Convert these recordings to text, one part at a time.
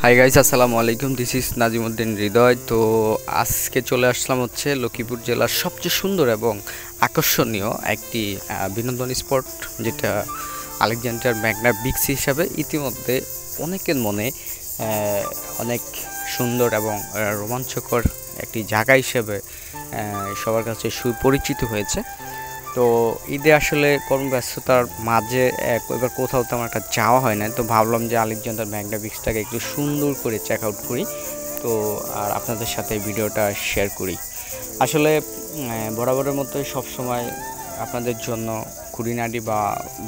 Hi guys, আসসালামু আলাইকুম। This is Nazimuddin হৃদয়। তো আজকে চলে আসলাম হচ্ছে লক্ষ্মীপুর জেলার সবচেয়ে সুন্দর এবং আকর্ষণীয় একটি বিনোদন স্পট, যেটা আলেকজান্ডার ম্যাগনা বিক্স হিসাবে ইতিমধ্যে অনেকের মনে অনেক সুন্দর এবং রোমাঞ্চকর একটি জায়গা হিসেবে সবার কাছে সুপরিচিত হয়েছে। তো ঈদে আসলে কর্মব্যস্ততার মাঝে এবার কোথাও তেমন একটা যাওয়া হয় না, তো ভাবলাম যে আলেকজান্ডার ম্যাগনা বিক্সটাকে একটু সুন্দর করে চেক আউট করি, তো আর আপনাদের সাথে ভিডিওটা শেয়ার করি। আসলে বরাবরের মতোই সবসময় আপনাদের জন্য খুঁটিনাটি বা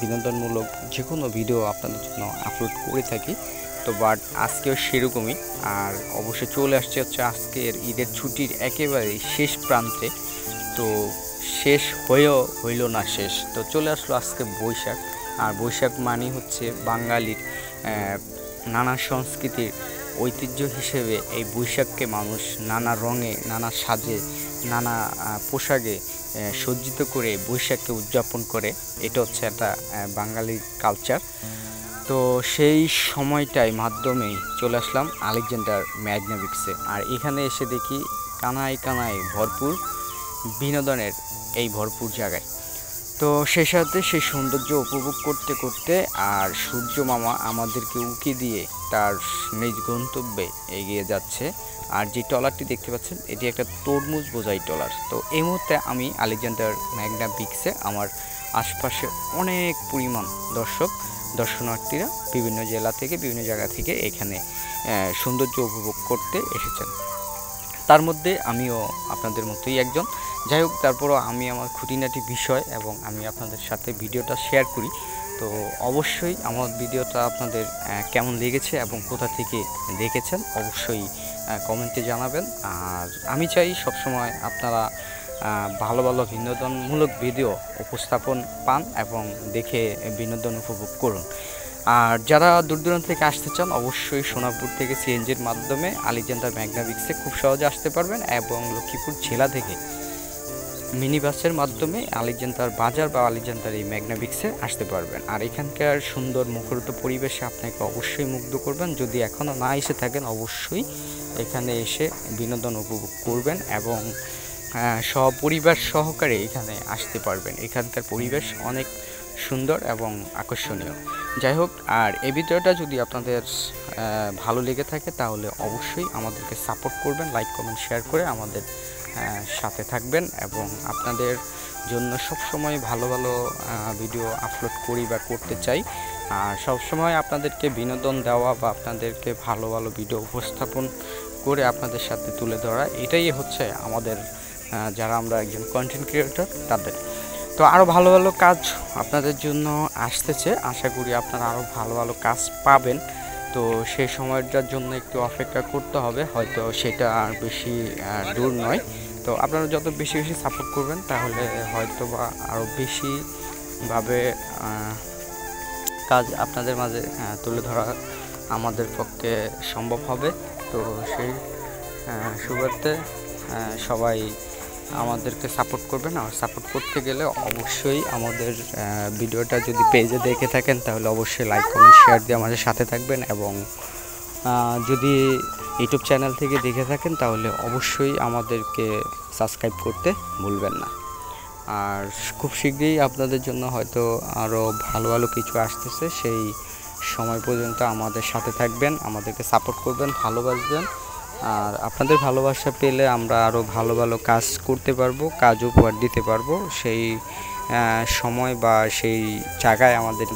বিনোদনমূলক যে কোনো ভিডিও আপনাদের জন্য আপলোড করে থাকি। তো বাট আজকেও সেরকমই। আর অবশ্যই চলে আসছে হচ্ছে আজকের ঈদের ছুটির একেবারে শেষ প্রান্তে। তো শেষ হয়েও হইল না শেষ, তো চলে আসলো আজকে বৈশাখ। আর বৈশাখ মানে হচ্ছে বাঙালির নানা সংস্কৃতির ঐতিহ্য হিসেবে এই বৈশাখকে মানুষ নানা রঙে, নানা সাজে, নানা পোশাকে সজ্জিত করে বৈশাখকে উদযাপন করে। এটা হচ্ছে একটা বাঙালির কালচার। তো সেই সময়টাই মাধ্যমেই চলে আসলাম আলেকজান্ডার ম্যাগনা বিক্সে। আর এখানে এসে দেখি কানায় কানায় ভরপুর বিনোদনের এই ভরপুর জায়গায়। তো সেই সাথে সেই সৌন্দর্য উপভোগ করতে করতে আর সূর্য মামা আমাদেরকে উকি দিয়ে তার নিজ গন্তব্যে এগিয়ে যাচ্ছে। আর যে ট্রলারটি দেখতে পাচ্ছেন, এটি একটা তরমুজ বোঝাই ট্রলার। তো এই মুহূর্তে আমি আলেকজান্ডার ম্যাগনা বিক্সে, আমার আশপাশে অনেক পরিমাণ দর্শনার্থীরা বিভিন্ন জেলা থেকে, বিভিন্ন জায়গা থেকে এখানে সৌন্দর্য উপভোগ করতে এসেছেন। তার মধ্যে আমিও আপনাদের মতোই একজন। যাই হোক, তারপরও আমি আমার খুঁটিনাটি বিষয় এবং আমি আপনাদের সাথে ভিডিওটা শেয়ার করি। তো অবশ্যই আমার ভিডিওটা আপনাদের কেমন লেগেছে এবং কোথা থেকে দেখেছেন অবশ্যই কমেন্টে জানাবেন। আর আমি চাই সবসময় আপনারা ভালো ভালো বিনোদনমূলক ভিডিও উপস্থাপন পান এবং দেখে বিনোদন উপভোগ করুন। আর যারা দূর দূরান্ত থেকে আসতে চান, অবশ্যই সোনাপুর থেকে সিএনজির মাধ্যমে আলেকজান্ডার ম্যাগনা বিক্সে খুব সহজে আসতে পারবেন, এবং লক্ষ্মীপুর জেলা থেকে মিনি বাসের মাধ্যমে আলেকজান্ডার বাজার বা আলেকজান্ডার এই ম্যাগনা বিক্সে আসতে পারবেন। আর এখানকার সুন্দর মুখরিত পরিবেশে আপনাকে অবশ্যই মুগ্ধ করবেন। যদি এখনও না এসে থাকেন, অবশ্যই এখানে এসে বিনোদন উপভোগ করবেন এবং সপরিবার সহকারে এখানে আসতে পারবেন। এখানকার পরিবেশ অনেক সুন্দর এবং আকর্ষণীয়। যাই হোক, আর এই ভিডিওটা যদি আপনাদের ভালো লেগে থাকে তাহলে অবশ্যই আমাদেরকে সাপোর্ট করবেন, লাইক কমেন্ট শেয়ার করে আমাদের সাথে থাকবেন। এবং আপনাদের জন্য সবসময় ভালো ভালো ভিডিও আপলোড করি বা করতে চাই। আর সবসময় আপনাদেরকে বিনোদন দেওয়া বা আপনাদেরকে ভালো ভালো ভিডিও উপস্থাপন করে আপনাদের সাথে তুলে ধরা, এটাই হচ্ছে আমাদের যারা আমরা একজন কন্টেন্ট ক্রিয়েটর তাদের। তো আরও ভালো ভালো কাজ আপনাদের জন্য আসতেছে, আশা করি আপনারা আরও ভালো ভালো কাজ পাবেন। তো সেই সময়টার জন্য একটু অপেক্ষা করতে হবে, হয়তো সেটা আর বেশি দূর নয়। তো আপনারা যত বেশি বেশি সাপোর্ট করবেন তাহলে হয়তো বা আরও বেশিভাবে কাজ আপনাদের মাঝে তুলে ধরা আমাদের পক্ষে সম্ভব হবে। তো সেই সুবাদে সবাই আমাদেরকে সাপোর্ট করবেন। আর সাপোর্ট করতে গেলে অবশ্যই আমাদের ভিডিওটা যদি পেজে দেখে থাকেন তাহলে অবশ্যই লাইক কমেন্ট শেয়ার দিয়ে আমাদের সাথে থাকবেন, এবং যদি ইউটিউব চ্যানেল থেকে দেখে থাকেন তাহলে অবশ্যই আমাদেরকে সাবস্ক্রাইব করতে ভুলবেন না। আর খুব শীঘ্রই আপনাদের জন্য হয়তো আরও ভালো ভালো কিছু আসতেছে, সেই সময় পর্যন্ত আমাদের সাথে থাকবেন, আমাদেরকে সাপোর্ট করবেন, ভালোবাসবেন। আর আপনাদের ভালোবাসা পেলে আমরা আরও ভালো ভালো কাজ করতে পারবো, কাজ উপহার দিতে পারবো। সেই সময় বা সেই জায়গায় আমাদের